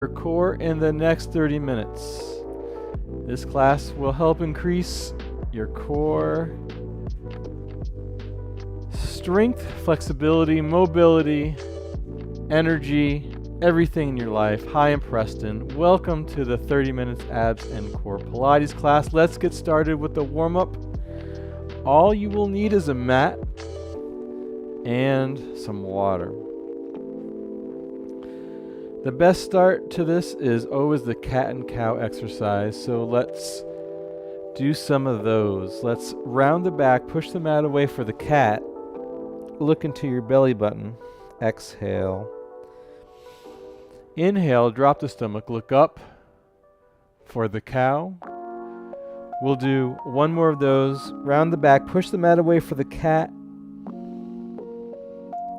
your core in the next 30 minutes. This class will help increase your core strength, flexibility, mobility, energy, everything in your life. Hi, I'm Preston. Welcome to the 30 minutes abs and core Pilates class. Let's get started with the warm-up. All you will need is a mat and some water. The best start to this is always the cat and cow exercise, so let's do some of those. Let's round the back, push the mat away for the cat, look into your belly button, exhale. Inhale, drop the stomach, look up for the cow. We'll do one more of those, round the back, push the mat away for the cat,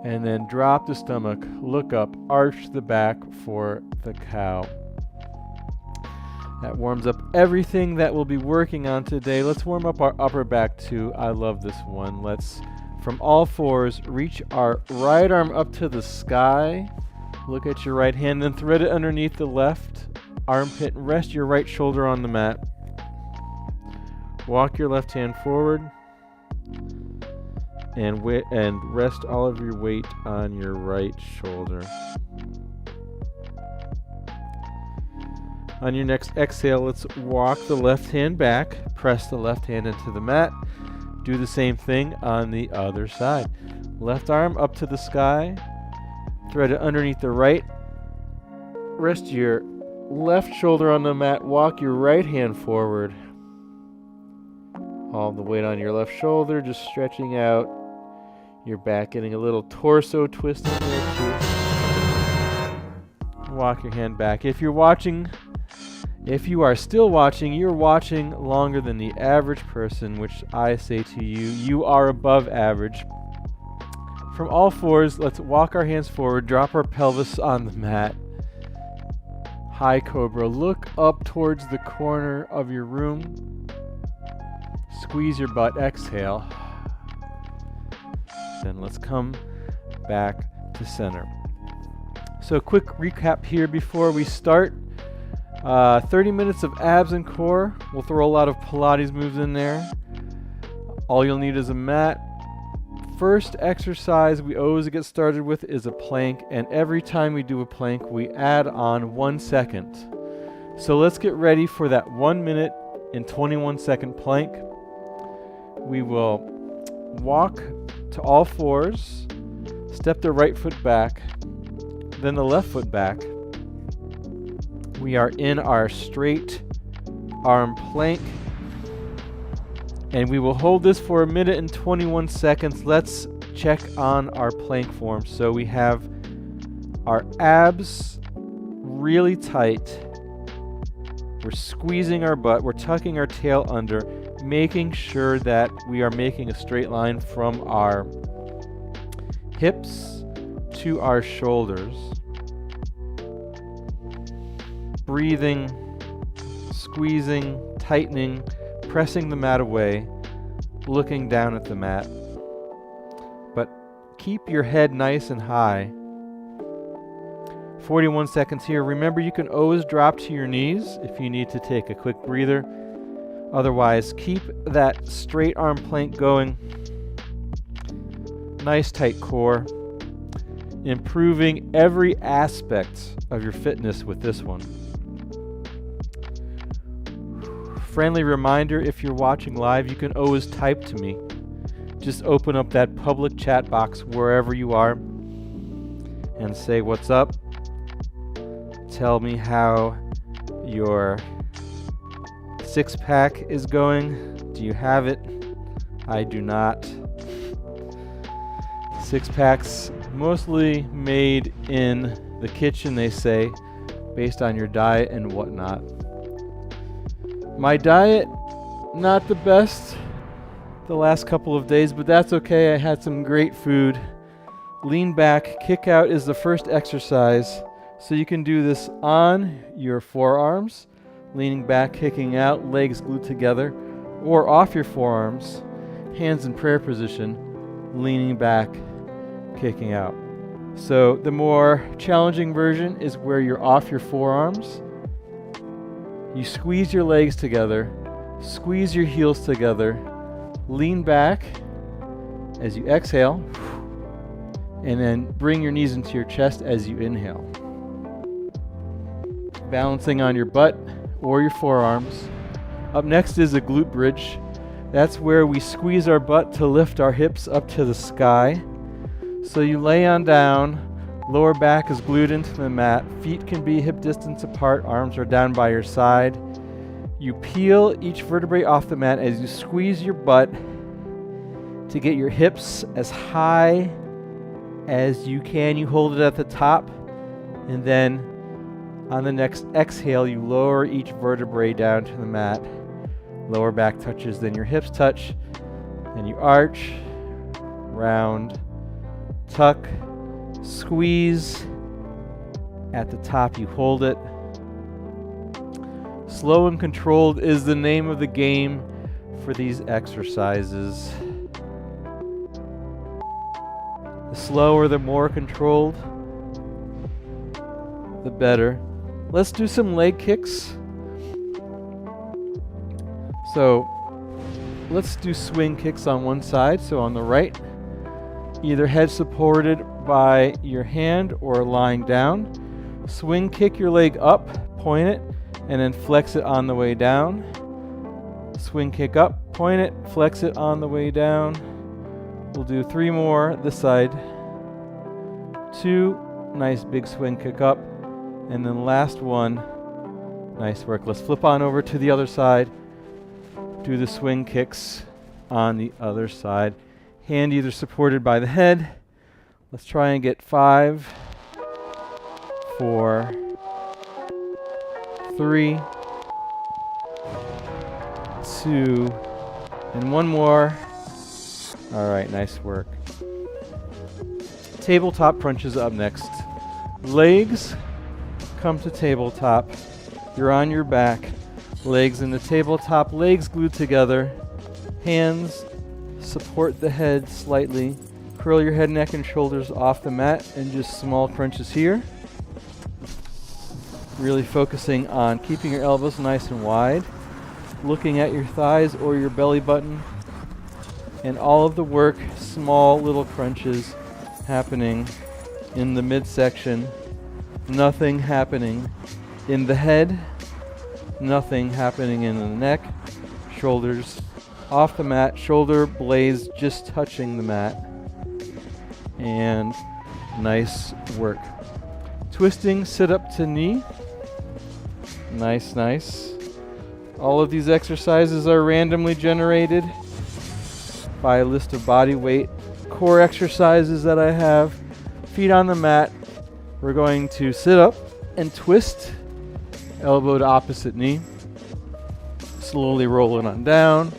and then drop the stomach, look up, arch the back for the cow. That warms up everything that we'll be working on today. Let's warm up our upper back too. I love this one. Let's, from all fours, reach our right arm up to the sky. Look at your right hand, then thread it underneath the left armpit and rest your right shoulder on the mat. Walk your left hand forward. And rest all of your weight on your right shoulder. On your next exhale, let's walk the left hand back, press the left hand into the mat. Do the same thing on the other side. Left arm up to the sky, thread it underneath the right. Rest your left shoulder on the mat, walk your right hand forward. All the weight on your left shoulder, just stretching out your back, getting a little torso twist in there too. Walk your hand back. If you are still watching, you're watching longer than the average person, which I say to you, you are above average. From all fours, let's walk our hands forward, drop our pelvis on the mat. High cobra. Look up towards the corner of your room. Squeeze your butt. Exhale. Then let's come back to center. So quick recap here before we start. 30 minutes of abs and core. We'll throw a lot of Pilates moves in there. All you'll need is a mat. First exercise we always get started with is a plank, and every time we do a plank we add on 1 second. So let's get ready for that 1 minute and 21 second plank. We will walk to all fours, step the right foot back, then the left foot back. We are in our straight arm plank, and we will hold this for 1 minute and 21 seconds. Let's check on our plank form. So we have our abs really tight. We're squeezing our butt, we're tucking our tail under, making sure that we are making a straight line from our hips to our shoulders. Breathing, squeezing, tightening, pressing the mat away, looking down at the mat. But keep your head nice and high. 41 seconds here. Remember, you can always drop to your knees if you need to take a quick breather. Otherwise, keep that straight arm plank going. Nice tight core. Improving every aspect of your fitness with this one. Friendly reminder, if you're watching live, you can always type to me. Just open up that public chat box wherever you are and say what's up. Tell me how your six-pack is going. Do you have it? I do not. Six-packs mostly made in the kitchen, they say, based on your diet and whatnot. My diet, not the best the last couple of days, but that's okay. I had some great food. Lean back, kick out is the first exercise. So you can do this on your forearms, leaning back, kicking out, legs glued together, or off your forearms, hands in prayer position, leaning back, kicking out. So the more challenging version is where you're off your forearms. You squeeze your legs together, squeeze your heels together, lean back as you exhale, and then bring your knees into your chest as you inhale. Balancing on your butt or your forearms. Up next is a glute bridge. That's where we squeeze our butt to lift our hips up to the sky. So you lay on down, lower back is glued into the mat, feet can be hip distance apart, arms are down by your side. You peel each vertebrae off the mat as you squeeze your butt to get your hips as high as you can. You hold it at the top, and then on the next exhale, you lower each vertebrae down to the mat. Lower back touches, then your hips touch, and you arch, round, tuck, squeeze. At the top, you hold it. Slow and controlled is the name of the game for these exercises. The slower, the more controlled, the better. Let's do some leg kicks. So let's do swing kicks on one side. So on the right, either head supported by your hand or lying down. Swing kick your leg up, point it, and then flex it on the way down. Swing kick up, point it, flex it on the way down. We'll do 3 more this side. 2, nice big swing kick up. And then last one, nice work. Let's flip on over to the other side. Do the swing kicks on the other side. Hand either supported by the head. Let's try and get 5, 4, 3, 2, and 1 more. All right, nice work. Tabletop crunches up next. Legs come to tabletop. You're on your back. Legs in the tabletop, legs glued together. Hands support the head slightly. Curl your head, neck, and shoulders off the mat, and just small crunches here. Really focusing on keeping your elbows nice and wide. Looking at your thighs or your belly button. And all of the work, small little crunches happening in the midsection. Nothing happening in the head. Nothing happening in the neck. Shoulders off the mat. Shoulder blades just touching the mat. And nice work. Twisting sit up to knee. Nice, nice. All of these exercises are randomly generated by a list of body weight core exercises that I have. Feet on the mat. We're going to sit up and twist, elbow to opposite knee. Slowly roll it on down.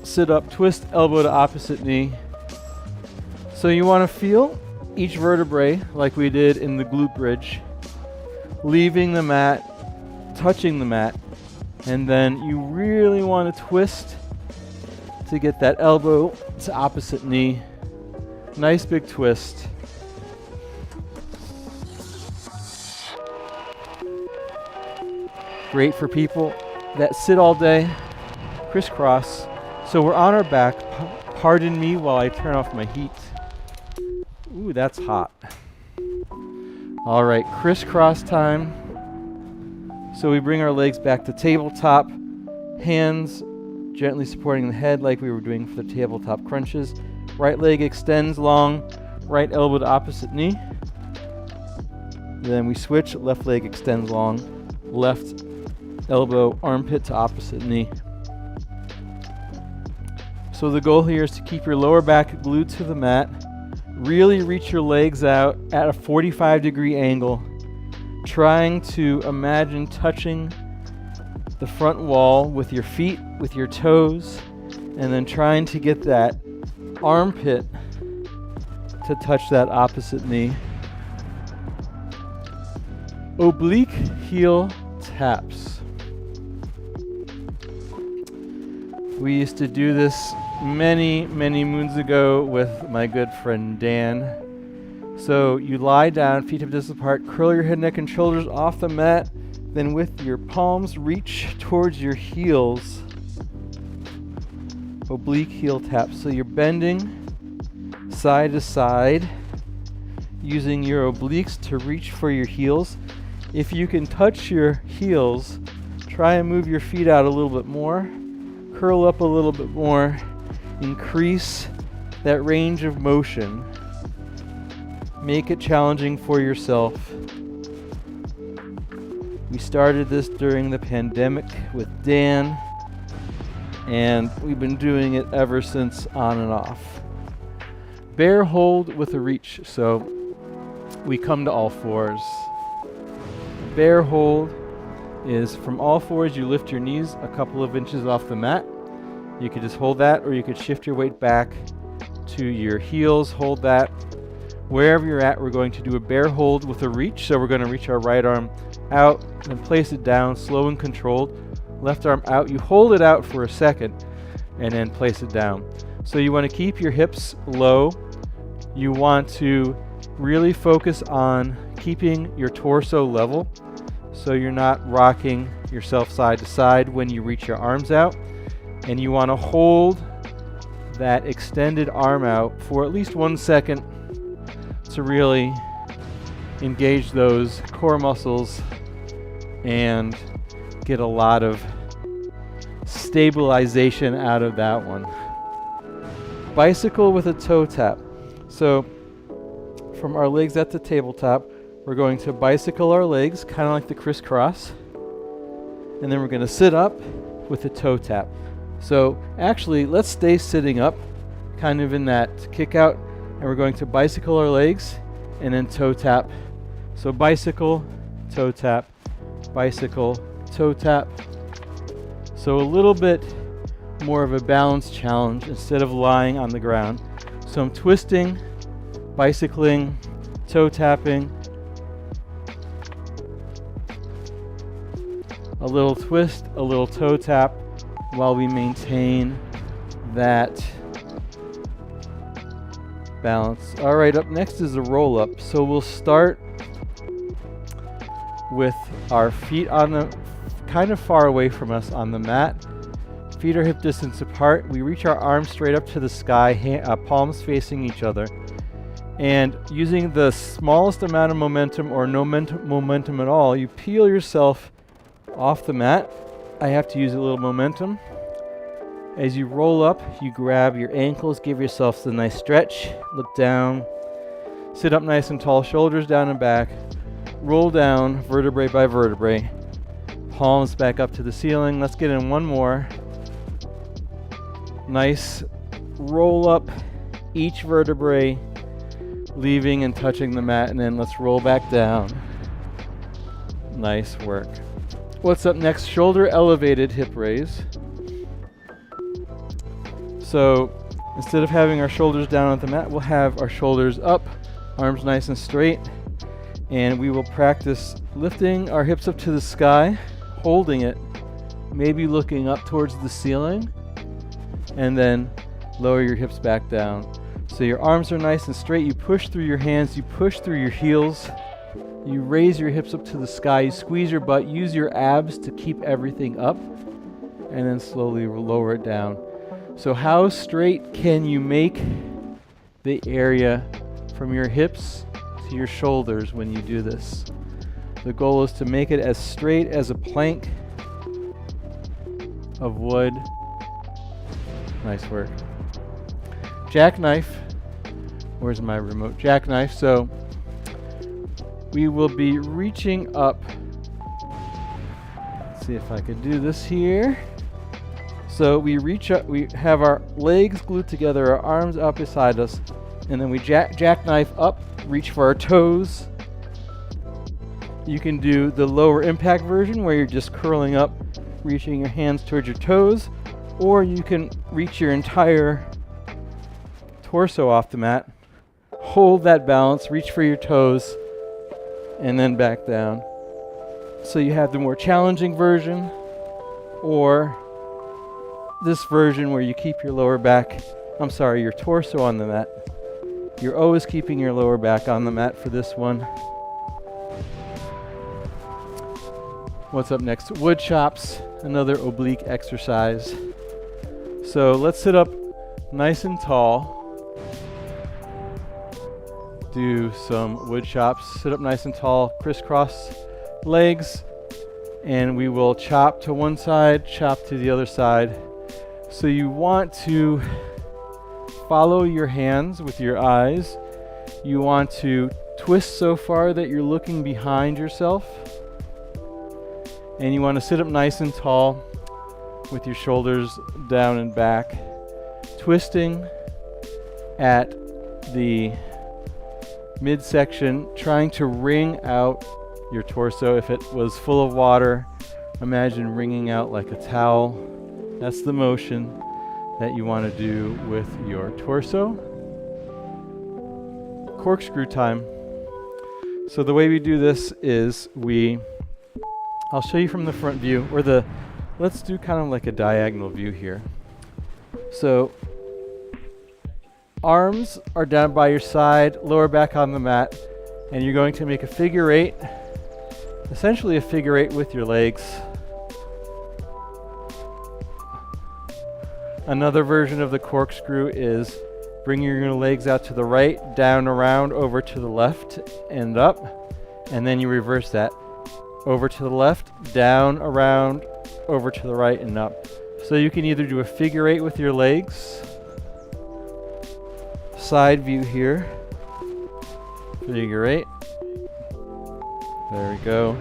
Sit up, twist, elbow to opposite knee. So you want to feel each vertebrae like we did in the glute bridge, leaving the mat, touching the mat, and then you really want to twist to get that elbow to opposite knee. Nice big twist. Great for people that sit all day. Criss cross. So we're on our back. Pardon me while I turn off my heat. Ooh, that's hot. All right, criss cross time. So we bring our legs back to tabletop. Hands gently supporting the head like we were doing for the tabletop crunches. Right leg extends long. Right elbow to opposite knee. Then we switch. Left leg extends long. Left elbow, armpit to opposite knee. So the goal here is to keep your lower back glued to the mat. Really reach your legs out at a 45-degree angle. Trying to imagine touching the front wall with your feet, with your toes, and then trying to get that armpit to touch that opposite knee. Oblique heel taps. We used to do this many moons ago with my good friend Dan. So you lie down, feet hip distance apart, curl your head, neck, and shoulders off the mat. Then with your palms, reach towards your heels. Oblique heel tap. So you're bending side to side, using your obliques to reach for your heels. If you can touch your heels, try and move your feet out a little bit more. Curl up a little bit more. Increase that range of motion. Make it challenging for yourself. We started this during the pandemic with Dan, and we've been doing it ever since, on and off. Bear hold with a reach. So we come to all fours. Bear hold is from all fours, you lift your knees a couple of inches off the mat. You could just hold that, or you could shift your weight back to your heels, hold that. Wherever you're at, we're going to do a bear hold with a reach. So we're going to reach our right arm out and place it down, slow and controlled. Left arm out, you hold it out for a second and then place it down. So you want to keep your hips low. You want to really focus on keeping your torso level, so you're not rocking yourself side to side when you reach your arms out. And you want to hold that extended arm out for at least 1 second to really engage those core muscles and get a lot of stabilization out of that one. Bicycle with a toe tap. So from our legs at the tabletop, we're going to bicycle our legs, kind of like the Criss Cross. And then we're going to sit up with a toe tap. So actually, let's stay sitting up, kind of in that kick out. And we're going to bicycle our legs and then toe tap. So bicycle, toe tap, bicycle, toe tap. So a little bit more of a balance challenge instead of lying on the ground. So I'm twisting, bicycling, toe tapping, a little twist, a little toe tap, while we maintain that balance. All right, up next is a roll up. So we'll start with our feet on the kind of far away from us on the mat. Feet are hip distance apart. We reach our arms straight up to the sky, palms facing each other. And using the smallest amount of momentum or no momentum at all, you peel yourself off the mat. I have to use a little momentum. As you roll up, you grab your ankles, give yourself a nice stretch, look down, sit up nice and tall, shoulders down and back, roll down vertebrae by vertebrae, palms back up to the ceiling. Let's get in one more. Nice roll up each vertebrae, leaving and touching the mat, and then let's roll back down. Nice work. What's up next? Shoulder elevated hip raise. So instead of having our shoulders down on the mat, we'll have our shoulders up, arms nice and straight, and we will practice lifting our hips up to the sky, holding it, maybe looking up towards the ceiling, and then lower your hips back down. So your arms are nice and straight, you push through your hands, you push through your heels, you raise your hips up to the sky, you squeeze your butt, use your abs to keep everything up, and then slowly lower it down. So how straight can you make the area from your hips to your shoulders when you do this? The goal is to make it as straight as a plank of wood. Nice work. Jackknife. Where's my remote? Jackknife. So we will be reaching up. Let's see if I can do this here. So we reach up, we have our legs glued together, our arms up beside us, and then we jackknife up, reach for our toes. You can do the lower impact version where you're just curling up, reaching your hands towards your toes, or you can reach your entire torso off the mat, hold that balance, reach for your toes, and then back down. So you have the more challenging version, or this version where you keep your your torso on the mat You're always keeping your lower back on the mat for this one. What's up next? Wood chops, another oblique exercise. So let's sit up nice and tall. Do some wood chops. Sit up nice and tall, crisscross legs, and we will chop to one side, chop to the other side. So you want to follow your hands with your eyes. You want to twist so far that you're looking behind yourself. And you want to sit up nice and tall with your shoulders down and back, twisting at the midsection, trying to wring out your torso. If it was full of water, imagine wringing out like a towel. That's the motion that you want to do with your torso. Corkscrew time. So the way we do this is I'll show you from the front view, or let's do kind of like a diagonal view here. So arms are down by your side, lower back on the mat, and you're going to make a figure eight, essentially a figure eight with your legs. Another version of the corkscrew is bring your legs out to the right, down, around, over to the left, and up. And then you reverse that. Over to the left, down, around, over to the right, and up. So you can either do a figure eight with your legs. Side view here. Figure eight. There we go.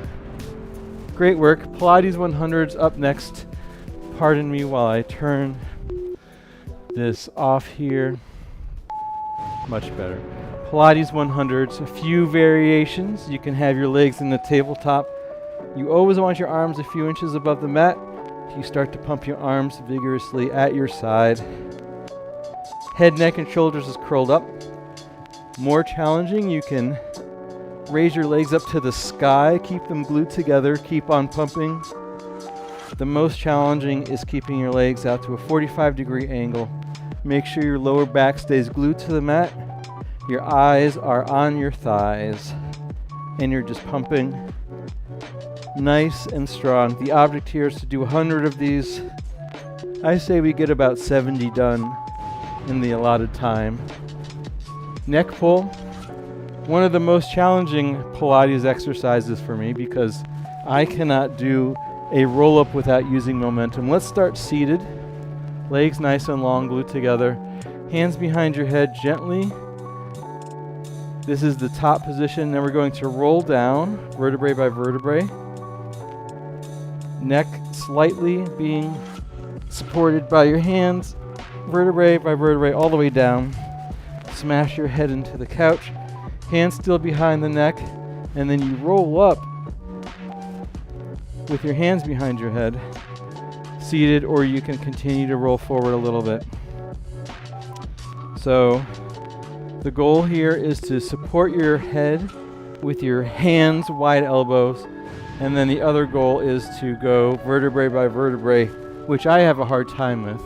Great work. Pilates 100s up next. Pardon me while I turn this off here. Much better. Pilates 100s, a few variations. You can have your legs in the tabletop. You always want your arms a few inches above the mat. You start to pump your arms vigorously at your side. Head, neck, and shoulders is curled up. More challenging, you can raise your legs up to the sky, keep them glued together, keep on pumping. The most challenging is keeping your legs out to a 45-degree angle. Make sure your lower back stays glued to the mat. Your eyes are on your thighs, and you're just pumping nice and strong. The object here is to do 100 of these. I say we get about 70 done in the allotted time. Neck pull, one of the most challenging Pilates exercises for me because I cannot do a roll-up without using momentum. Let's start seated. Legs nice and long, glued together. Hands behind your head gently. This is the top position. Then we're going to roll down, vertebrae by vertebrae. Neck slightly being supported by your hands, vertebrae by vertebrae, all the way down. Smash your head into the couch. Hands still behind the neck. And then you roll up with your hands behind your head, seated, or you can continue to roll forward a little bit. So the goal here is to support your head with your hands, wide elbows, and then the other goal is to go vertebrae by vertebrae, which I have a hard time with.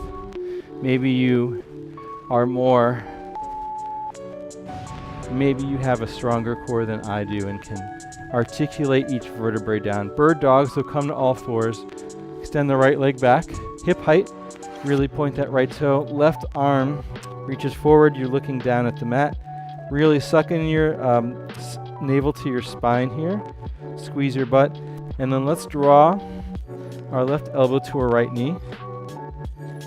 Maybe you have a stronger core than I do and can articulate each vertebrae down. Bird dog, so come to all fours. Extend the right leg back, hip height, really point that right toe. Left arm reaches forward, you're looking down at the mat. Really suck in your navel to your spine here. Squeeze your butt. And then let's draw our left elbow to our right knee.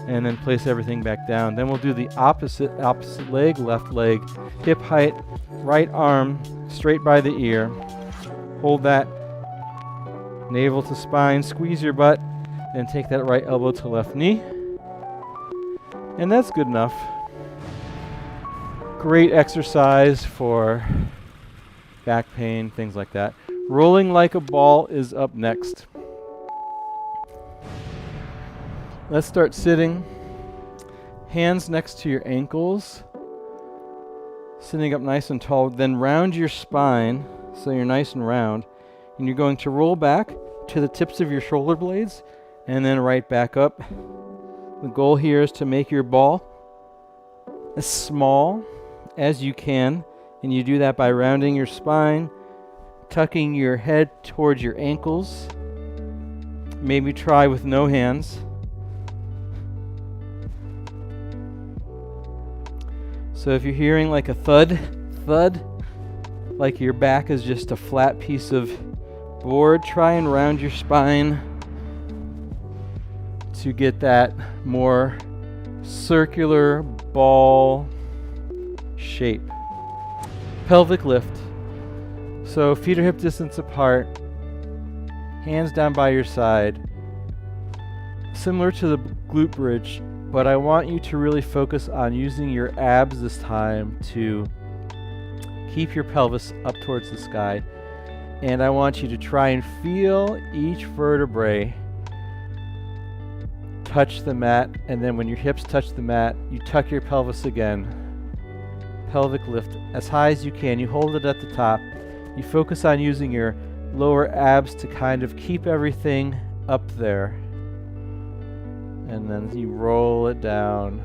And then place everything back down. Then we'll do the opposite leg, left leg, hip height, right arm straight by the ear. Hold that navel to spine, squeeze your butt, then take that right elbow to left knee. And that's good enough. Great exercise for back pain, things like that. Rolling like a ball is up next. Let's start sitting. Hands next to your ankles. Sitting up nice and tall. Then round your spine so you're nice and round. And you're going to roll back to the tips of your shoulder blades and then right back up. The goal here is to make your ball as small as you can, and you do that by rounding your spine, tucking your head towards your ankles. Maybe try with no hands. So if you're hearing like a thud, like your back is just a flat piece of board, try and round your spine to get that more circular ball shape. Pelvic lift. So feet are hip distance apart, hands down by your side, similar to the glute bridge, but I want you to really focus on using your abs this time to keep your pelvis up towards the sky. And I want you to try and feel each vertebrae touch the mat, and then when your hips touch the mat, you tuck your pelvis again. Pelvic lift as high as you can. You hold it at the top. You focus on using your lower abs to kind of keep everything up there. And then you roll it down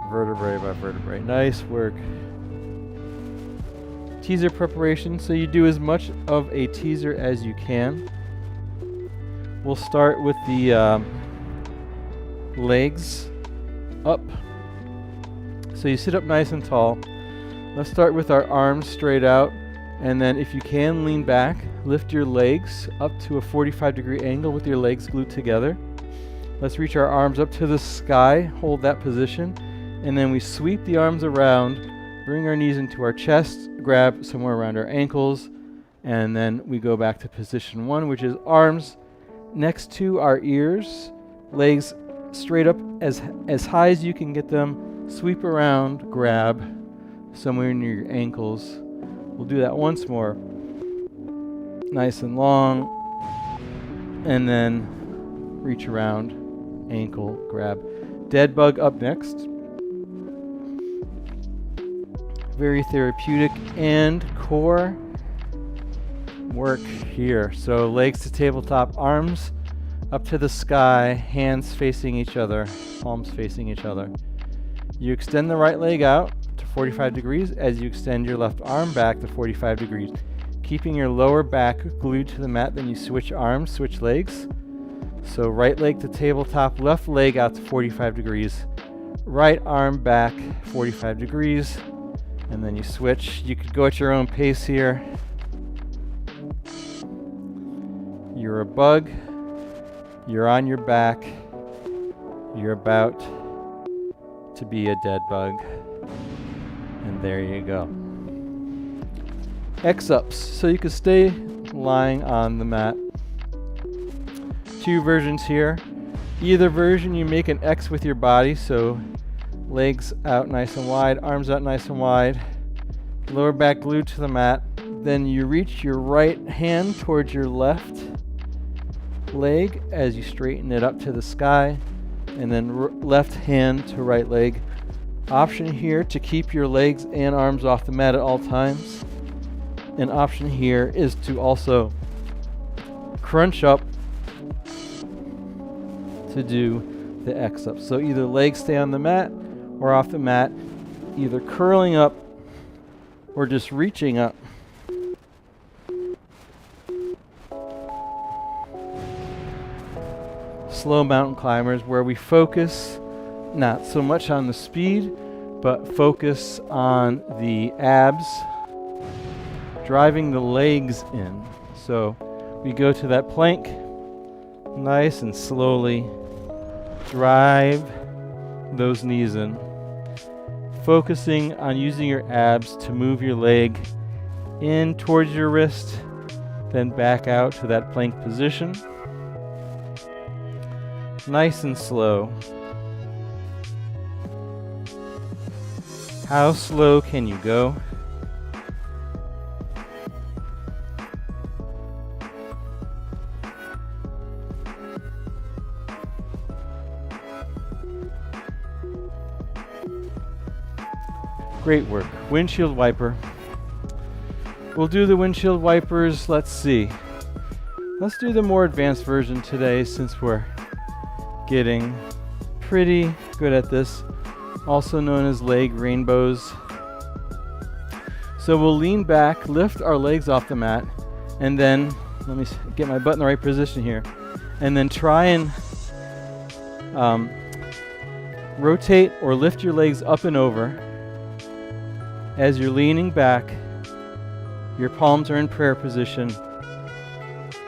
vertebrae by vertebrae. Nice work. Teaser preparation. So you do as much of a teaser as you can. We'll start with the legs up. So you sit up nice and tall. Let's start with our arms straight out, and then if you can, lean back, lift your legs up to a 45-degree angle with your legs glued together. Let's reach our arms up to the sky, hold that position, and then we sweep the arms around, bring our knees into our chest, grab somewhere around our ankles, and then we go back to position 1, which is arms next to our ears, legs straight up as high as you can get them, sweep around, grab somewhere near your ankles. We'll do that once more. Nice and long. And then reach around, ankle, grab. Dead bug up next. Very therapeutic and core work here. So legs to tabletop, arms up to the sky, hands facing each other, palms facing each other. You extend the right leg out to 45 degrees as you extend your left arm back to 45 degrees. Keeping your lower back glued to the mat, then you switch arms, switch legs. So right leg to tabletop, left leg out to 45 degrees. Right arm back 45 degrees. And then you switch. You could go at your own pace here. You're a bug. You're on your back. You're about to be a dead bug. And there you go. X-ups. So you can stay lying on the mat. Two versions here. Either version you make an X with your body, so legs out nice and wide, arms out nice and wide, lower back glued to the mat. Then you reach your right hand towards your left leg as you straighten it up to the sky, and then left hand to right leg. Option here to keep your legs and arms off the mat at all times. An option here is to also crunch up to do the X-up. So either legs stay on the mat or off the mat, either curling up or just reaching up. Slow mountain climbers, where we focus not so much on the speed, but focus on the abs, driving the legs in. So we go to that plank, nice and slowly drive those knees in, focusing on using your abs to move your leg in towards your wrist, then back out to that plank position. Nice and slow. How slow can you go? Great work. Windshield wiper. We'll do the windshield wipers. Let's see. Let's do the more advanced version today since we're getting pretty good at this. also known as leg rainbows. So we'll lean back, lift our legs off the mat, and then, let me get my butt in the right position here, and then try and rotate or lift your legs up and over. As you're leaning back, your palms are in prayer position.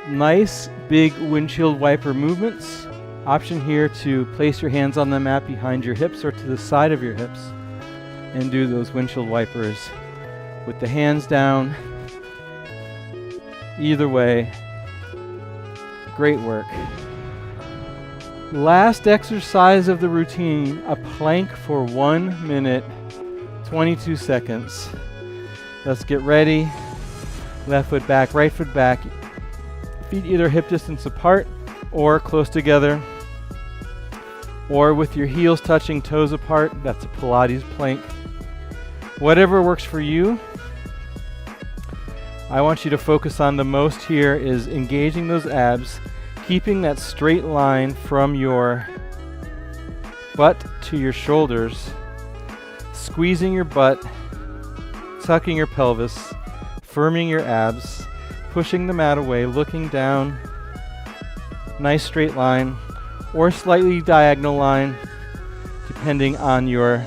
Nice big windshield wiper movements. Option here to place your hands on the mat behind your hips or to the side of your hips and do those windshield wipers with the hands down. Either way, great work. Last exercise of the routine, a plank for 1 minute, 22 seconds. Let's get ready. Left foot back, right foot back. Feet either hip distance apart or close together, or with your heels touching toes apart. That's a Pilates plank. Whatever works for you. I want you to focus on the most here is engaging those abs, keeping that straight line from your butt to your shoulders, squeezing your butt, tucking your pelvis, firming your abs, pushing the mat away, looking down, nice straight line, or slightly diagonal line, depending on your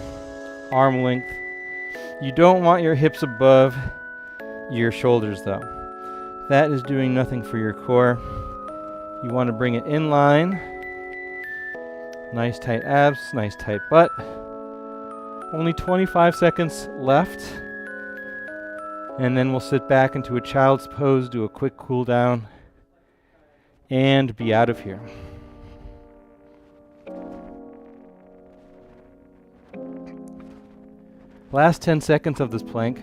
arm length. You don't want your hips above your shoulders though. That is doing nothing for your core. You want to bring it in line. Nice tight abs, nice tight butt. Only 25 seconds left. And then we'll sit back into a child's pose, do a quick cool down, and be out of here. Last 10 seconds of this plank.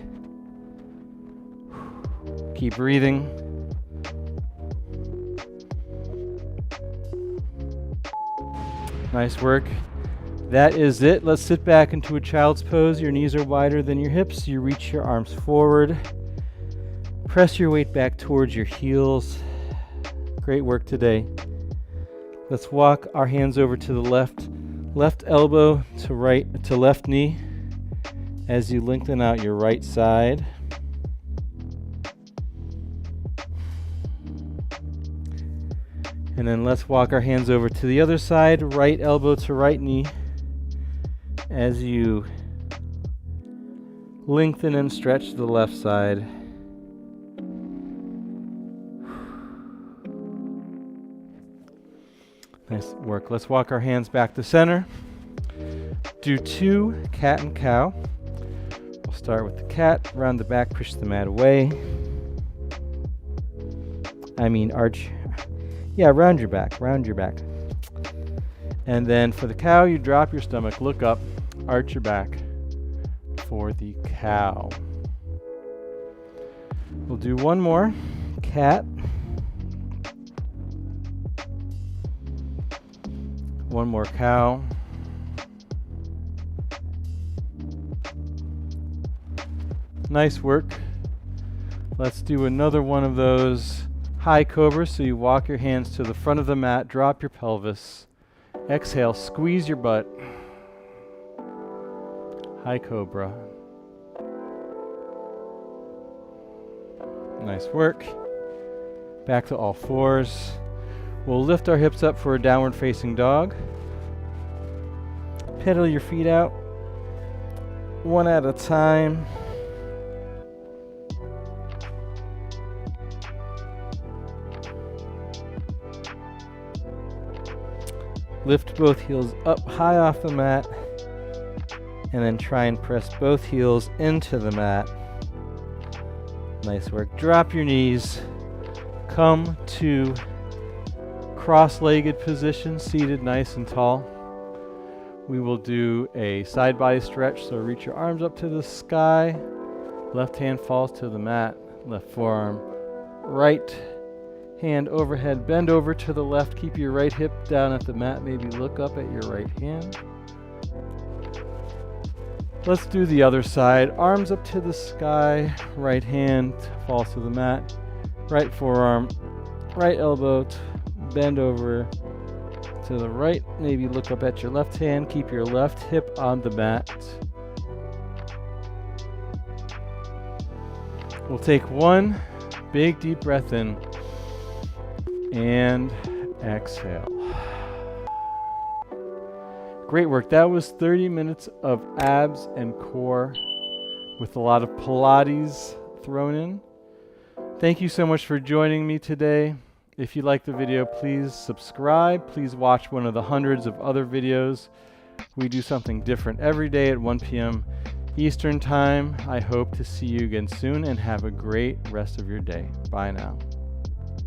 Keep breathing. Nice work. That is it. Let's sit back into a child's pose. Your knees are wider than your hips. You reach your arms forward. Press your weight back towards your heels. Great work today. Let's walk our hands over to the left elbow to left knee as you lengthen out your right side. And then let's walk our hands over to the other side, right elbow to right knee as you lengthen and stretch the left side. Nice work. Let's walk our hands back to center. Do 2 cat and cow. We'll start with the cat, round the back, push the mat away. Arch. Yeah, round your back. And then for the cow, you drop your stomach, look up, arch your back for the cow. We'll do one more, cat. One more cow. Nice work. Let's do another one of those high cobras. So you walk your hands to the front of the mat, drop your pelvis. Exhale, squeeze your butt. High cobra. Nice work. Back to all fours. We'll lift our hips up for a downward facing dog. Pedal your feet out one at a time. Lift both heels up high off the mat, and then try and press both heels into the mat. Nice work. Drop your knees. Come to cross-legged position, seated nice and tall. We will do a side body stretch, so reach your arms up to the sky. Left hand falls to the mat, left forearm. Right hand overhead, bend over to the left, keep your right hip down at the mat, maybe look up at your right hand. Let's do the other side, arms up to the sky, right hand falls to the mat, right forearm, right elbow, bend over to the right. Maybe look up at your left hand. Keep your left hip on the mat. We'll take one big deep breath in and exhale. Great work. That was 30 minutes of abs and core with a lot of Pilates thrown in. Thank you so much for joining me today. If you like the video, please subscribe. Please watch one of the hundreds of other videos. We do something different every day at 1 p.m. Eastern Time. I hope to see you again soon, and have a great rest of your day. Bye now.